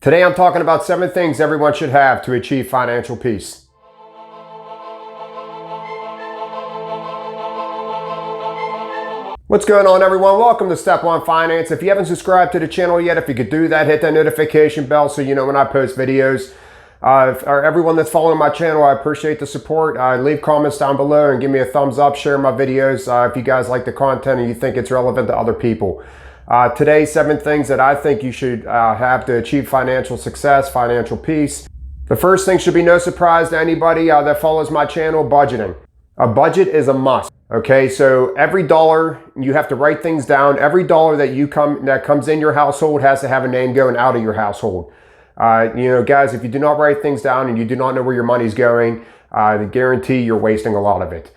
Today I'm talking about 7 things everyone should have to achieve financial peace. What's going on, everyone? Welcome to Step One Finance. If you haven't subscribed to the channel yet, if you could do that, hit that notification bell so you know when I post videos. Everyone that's following my channel, I appreciate the support. Leave comments down below and give me a thumbs up. Share my videos if you guys like the content and you think it's relevant to other people. Today, 7 things that I think you should have to achieve financial success, financial peace. The first thing should be no surprise to anybody that follows my channel: budgeting. A budget is a must. Okay, so every dollar, you have to write things down. Every dollar that comes in your household has to have a name going out of your household. Guys, if you do not write things down and you do not know where your money's going, I guarantee you're wasting a lot of it.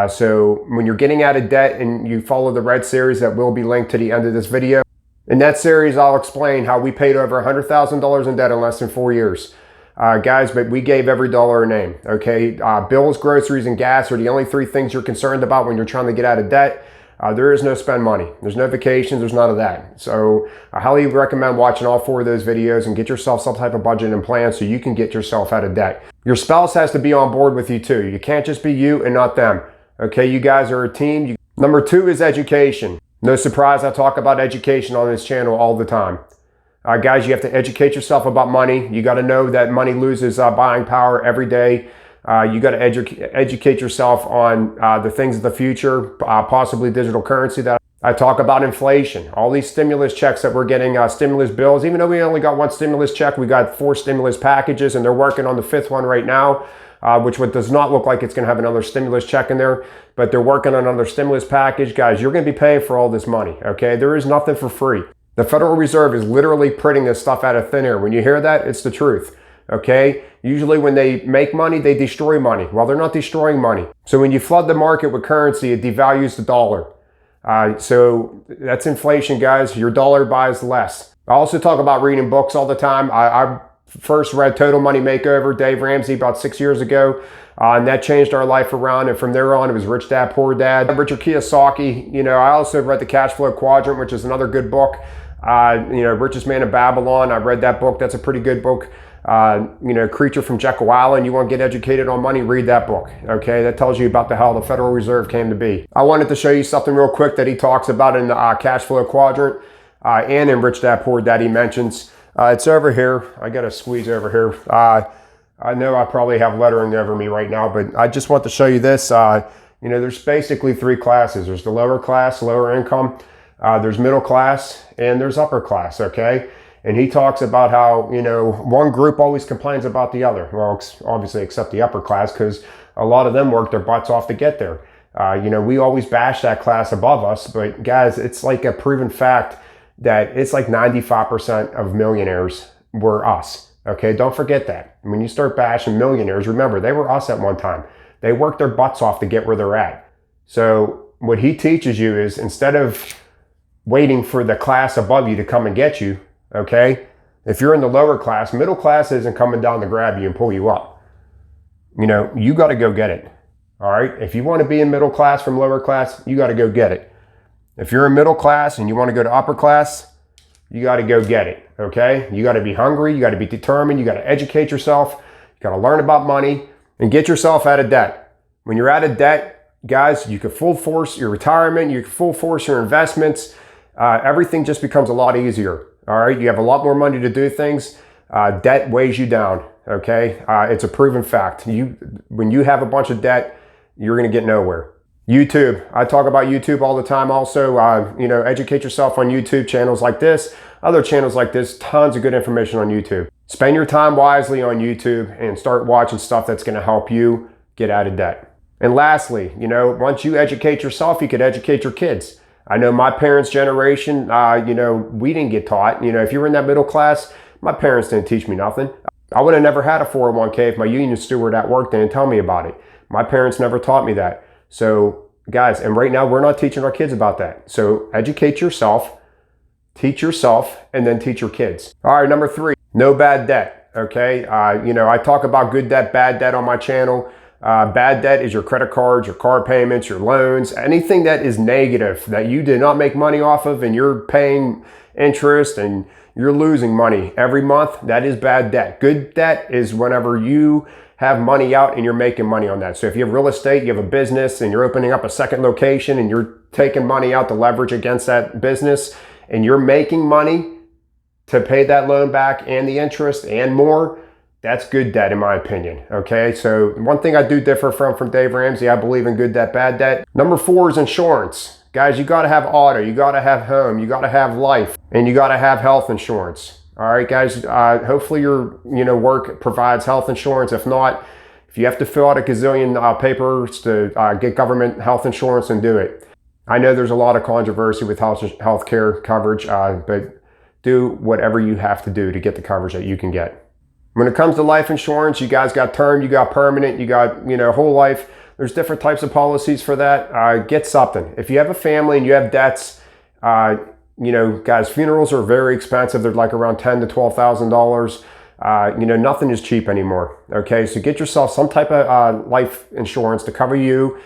So when you're getting out of debt and you follow the red series that will be linked to the end of this video, in that series I'll explain how we paid over $100,000 in debt in less than 4 years. Guys, but we gave every dollar a name, okay? Bills, groceries, and gas are the only 3 things you're concerned about when you're trying to get out of debt. There is no spend money. There's no vacations. There's none of that. So I highly recommend watching all 4 of those videos and get yourself some type of budget and plan so you can get yourself out of debt. Your spouse has to be on board with you too. You can't just be you and not them. Okay, you guys are a team. Number 2 is education. No surprise, I talk about education on this channel all the time. Guys, you have to educate yourself about money. You got to know that money loses buying power every day. You got to educate yourself on the things of the future, possibly digital currency. That I talk about inflation, all these stimulus checks that we're getting, stimulus bills. Even though we only got 1 stimulus check, we got 4 stimulus packages, and they're working on the 5th one right now, which does not look like it's going to have another stimulus check in there. But they're working on another stimulus package. Guys, you're going to be paying for all this money. Okay, there is nothing for free. The Federal Reserve is literally printing this stuff out of thin air. When you hear that, it's the truth. Okay, usually when they make money, they destroy money. Well, they're not destroying money. So when you flood the market with currency, it devalues the dollar. So that's inflation, guys. Your dollar buys less. I also talk about reading books all the time. I first read Total Money Makeover, Dave Ramsey, about 6 years ago. And that changed our life around. And from there on, it was Rich Dad, Poor Dad. Richard Kiyosaki. I also read The Cash Flow Quadrant, which is another good book. Richest Man in Babylon. I read that book. That's a pretty good book. Creature from Jekyll Island. You want to get educated on money, read that book. Okay, that tells you about how the Federal Reserve came to be. I wanted to show you something real quick that he talks about in the Cash Flow Quadrant and in Rich Dad, Poor Dad. He mentions it's over here. I got to squeeze over here. I know I probably have lettering over me right now, but I just want to show you this. There's basically 3 classes. There's the lower class, lower income. There's middle class, and there's upper class. Okay. And he talks about how, one group always complains about the other. Well, obviously except the upper class, because a lot of them work their butts off to get there. We always bash that class above us, but guys, it's like a proven fact that it's like 95% of millionaires were us. Okay, don't forget that. When you start bashing millionaires, remember, they were us at one time. They worked their butts off to get where they're at. So what he teaches you is, instead of waiting for the class above you to come and get you, okay, if you're in the lower class, middle class isn't coming down to grab you and pull you up. You got to go get it. All right. If you want to be in middle class from lower class, you got to go get it. If you're in middle class and you want to go to upper class, you got to go get it. Okay. You got to be hungry. You got to be determined. You got to educate yourself. You got to learn about money and get yourself out of debt. When you're out of debt, guys, you can full force your retirement. You can full force your investments. Everything just becomes a lot easier. All right, you have a lot more money to do things. Debt weighs you down, okay? It's a proven fact. When you have a bunch of debt, you're going to get nowhere. YouTube. I talk about YouTube all the time also. Educate yourself on YouTube channels like this, other channels like this, tons of good information on YouTube. Spend your time wisely on YouTube and start watching stuff that's going to help you get out of debt. And lastly, once you educate yourself, you could educate your kids. I know my parents' generation, we didn't get taught. If you were in that middle class, my parents didn't teach me nothing. I would have never had a 401k if my union steward at work didn't tell me about it. My parents never taught me that. So guys, and right now we're not teaching our kids about that. So educate yourself, teach yourself, and then teach your kids. All right, number 3, no bad debt. Okay. I talk about good debt, bad debt on my channel. Bad debt is your credit cards, your car payments, your loans, anything that is negative that you did not make money off of and you're paying interest and you're losing money every month. That is bad debt. Good debt is whenever you have money out and you're making money on that. So if you have real estate, you have a business and you're opening up a second location and you're taking money out to leverage against that business and you're making money to pay that loan back and the interest and more, that's good debt in my opinion, okay? So one thing I do differ from Dave Ramsey, I believe in good debt, bad debt. Number 4 is insurance. Guys, you gotta have auto, you gotta have home, you gotta have life, and you gotta have health insurance. All right, guys, hopefully your work provides health insurance. If not, if you have to fill out a gazillion papers to get government health insurance, then do it. I know there's a lot of controversy with health care coverage, but do whatever you have to do to get the coverage that you can get. When it comes to life insurance, you guys got term, you got permanent, you got whole life. There's different types of policies for that. Get something. If you have a family and you have debts, guys, funerals are very expensive. They're like around $10,000 to $12,000. Nothing is cheap anymore. Okay, so get yourself some type of life insurance to cover you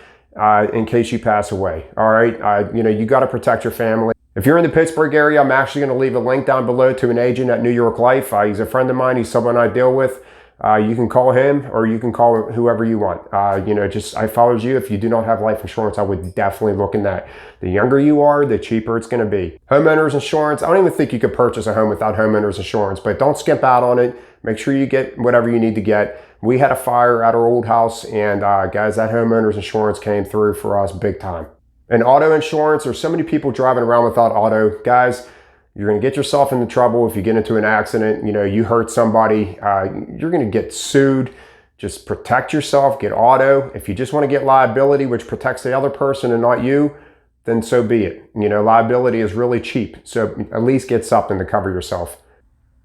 in case you pass away. All right, you got to protect your family. If you're in the Pittsburgh area, I'm actually going to leave a link down below to an agent at New York Life. He's a friend of mine. He's someone I deal with. You can call him or you can call whoever you want. I follows you. If you do not have life insurance, I would definitely look in that. The younger you are, the cheaper it's going to be. Homeowners insurance. I don't even think you could purchase a home without homeowners insurance, but don't skimp out on it. Make sure you get whatever you need to get. We had a fire at our old house and guys, that homeowners insurance came through for us big time. And auto insurance, there's so many people driving around without auto. Guys, you're going to get yourself into trouble if you get into an accident. You hurt somebody, you're going to get sued. Just protect yourself, get auto. If you just want to get liability, which protects the other person and not you, then so be it. Liability is really cheap. So at least get something to cover yourself.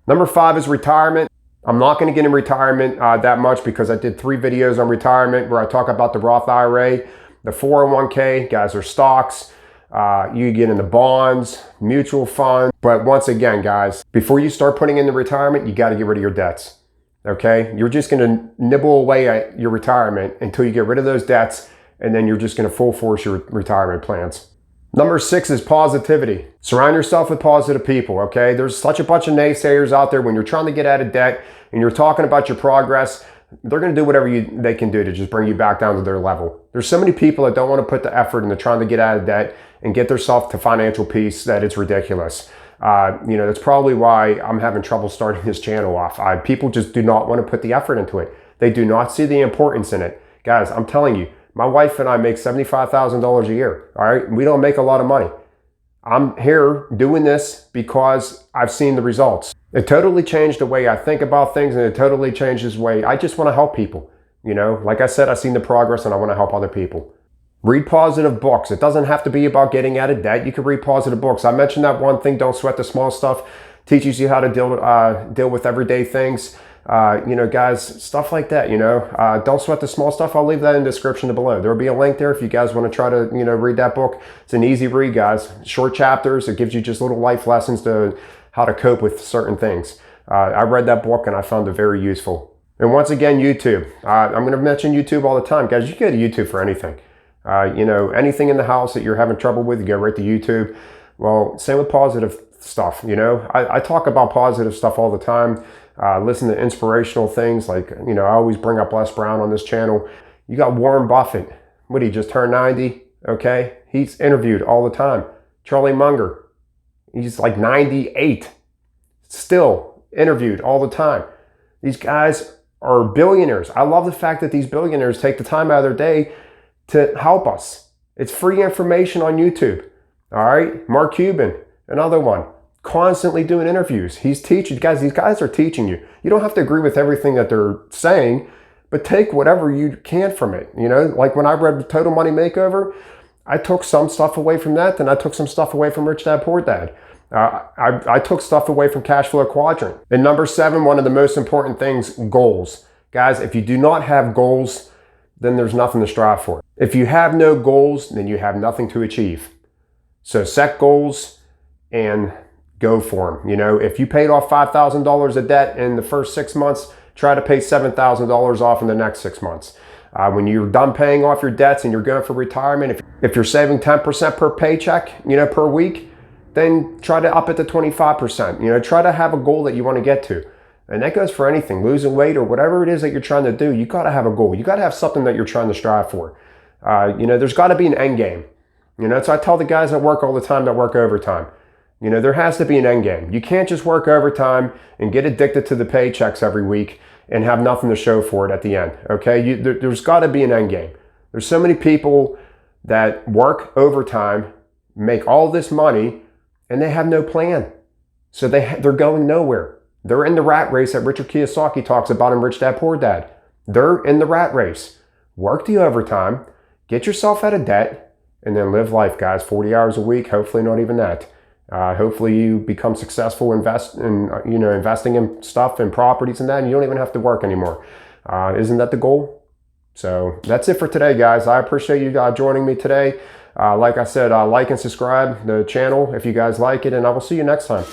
Number 5 is retirement. I'm not going to get in retirement that much because I did 3 videos on retirement where I talk about the Roth IRA, the 401k, guys, are stocks. You get into bonds, mutual funds. But once again, guys, before you start putting into retirement, you got to get rid of your debts. Okay? You're just going to nibble away at your retirement until you get rid of those debts, and then you're just going to full force your retirement plans. Number 6 is positivity. Surround yourself with positive people, okay? There's such a bunch of naysayers out there when you're trying to get out of debt and you're talking about your progress. They're going to do whatever they can do to just bring you back down to their level. There's so many people that don't want to put the effort into trying to get out of debt and get themselves to financial peace that it's ridiculous. That's probably why I'm having trouble starting this channel off. People just do not want to put the effort into it. They do not see the importance in it. Guys, I'm telling you, my wife and I make $75,000 a year. All right, we don't make a lot of money. I'm here doing this because I've seen the results. It totally changed the way I think about things, and it totally changes the way I just want to help people. Like I said, I've seen the progress and I want to help other people. Read positive books. It doesn't have to be about getting out of debt. You can read positive books. I mentioned that one thing, Don't Sweat the Small Stuff, teaches you how to deal with everyday things. Guys, stuff like that, Don't Sweat the Small Stuff. I'll leave that in the description below. There'll be a link there if you guys want to try to, read that book. It's an easy read, guys. Short chapters. It gives you just little life lessons to how to cope with certain things. I read that book and I found it very useful. And once again, YouTube. I'm going to mention YouTube all the time. Guys, you can go to YouTube for anything. Anything in the house that you're having trouble with, you go right to YouTube. Well, same with positive stuff, I talk about positive stuff all the time. Listen to inspirational things like, I always bring up Les Brown on this channel. You got Warren Buffett. What, he just turned 90? Okay. He's interviewed all the time. Charlie Munger. He's like 98. Still interviewed all the time. These guys are billionaires. I love the fact that these billionaires take the time out of their day to help us. It's free information on YouTube. All right. Mark Cuban, another one. Constantly doing interviews. He's teaching guys. These guys are teaching you. You don't have to agree with everything that they're saying, but take whatever you can from it. Like when I read Total Money Makeover, I took some stuff away from that, then I took some stuff away from Rich Dad Poor Dad. I took stuff away from Cash Flow Quadrant. And number 7, one of the most important things, goals. Guys, if you do not have goals, then there's nothing to strive for. If you have no goals, then you have nothing to achieve. So set goals and go for them. If you paid off $5,000 of debt in the first 6 months, try to pay $7,000 off in the next 6 months. When you're done paying off your debts and you're going for retirement, if you're saving 10% per paycheck, per week, then try to up it to 25%. You know, try to have a goal that you want to get to. And that goes for anything, losing weight or whatever it is that you're trying to do. You got to have a goal. You got to have something that you're trying to strive for. You know, there's got to be an end game. You know, so I tell the guys that work all the time that work overtime, you know, there has to be an end game. You can't just work overtime and get addicted to the paychecks every week and have nothing to show for it at the end. Okay, there's got to be an end game. There's so many people that work overtime, make all this money, and they have no plan. So they're going nowhere. They're in the rat race that Richard Kiyosaki talks about in Rich Dad Poor Dad. They're in the rat race. Work the overtime, get yourself out of debt, and then live life, guys. 40 hours a week, hopefully not even that. Hopefully you become successful investing in stuff and properties and that, and you don't even have to work anymore. Isn't that the goal? So that's it for today, guys. I appreciate you joining me today. Like I said, like and subscribe the channel if you guys like it, and I will see you next time.